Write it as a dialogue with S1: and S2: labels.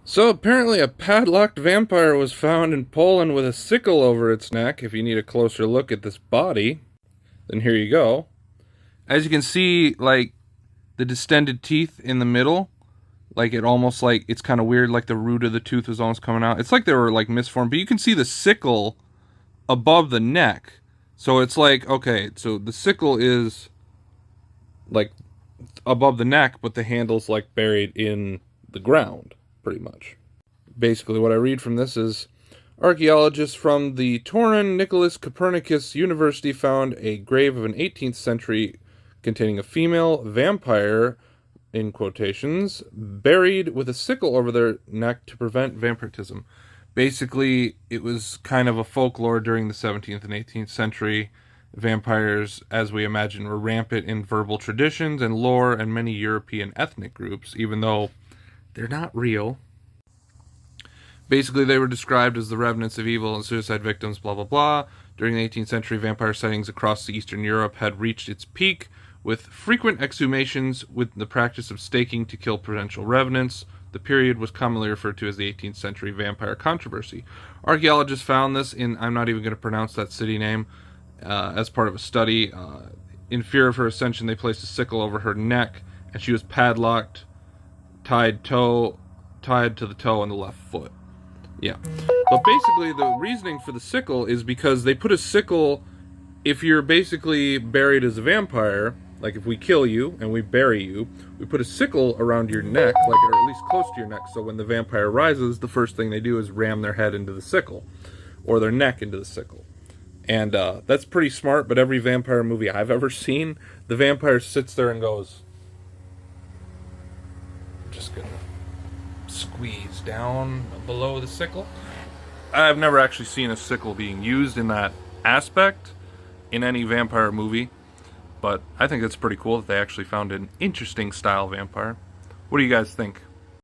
S1: So apparently a padlocked vampire was found in Poland with a sickle over its neck. If you need a closer look at this body, then here you go. As you can see, like, the distended teeth in the middle, like it almost like it's kind of weird, like the root of the tooth was almost coming out. It's like they were like misformed, but you can see the sickle above the neck. So it's like, okay, so the sickle is like above the neck, but the handle's like buried in the ground, pretty much. Basically, what I read from this is archaeologists from the Torin Nicholas Copernicus University found a grave of an 18th century containing a female vampire, in quotations, buried with a sickle over their neck to prevent vampirism. Basically, it was kind of a folklore during the 17th and 18th century. Vampires, as we imagine, were rampant in verbal traditions and lore and many European ethnic groups, even though they're not real. Basically, they were described as the revenants of evil and suicide victims, blah, blah, blah. During the 18th century, vampire sightings across Eastern Europe had reached its peak, with frequent exhumations with the practice of staking to kill potential revenants. The period was commonly referred to as the 18th century vampire controversy. Archaeologists found this in, I'm not even going to pronounce that city name, as part of a study. In fear of her ascension, they placed a sickle over her neck, and she was padlocked, tied to the toe on the left foot. Yeah. But basically, the reasoning for the sickle is because they put a sickle, if you're basically buried as a vampire, like if we kill you and we bury you, we put a sickle around your neck, like, or at least close to your neck, so when the vampire rises, the first thing they do is ram their head into the sickle, or their neck into the sickle. And that's pretty smart, but every vampire movie I've ever seen, the vampire sits there and goes, I'm just gonna squeeze down below the sickle. I've never actually seen a sickle being used in that aspect in any vampire movie, but I think it's pretty cool that they actually found an interesting style vampire. What do you guys think?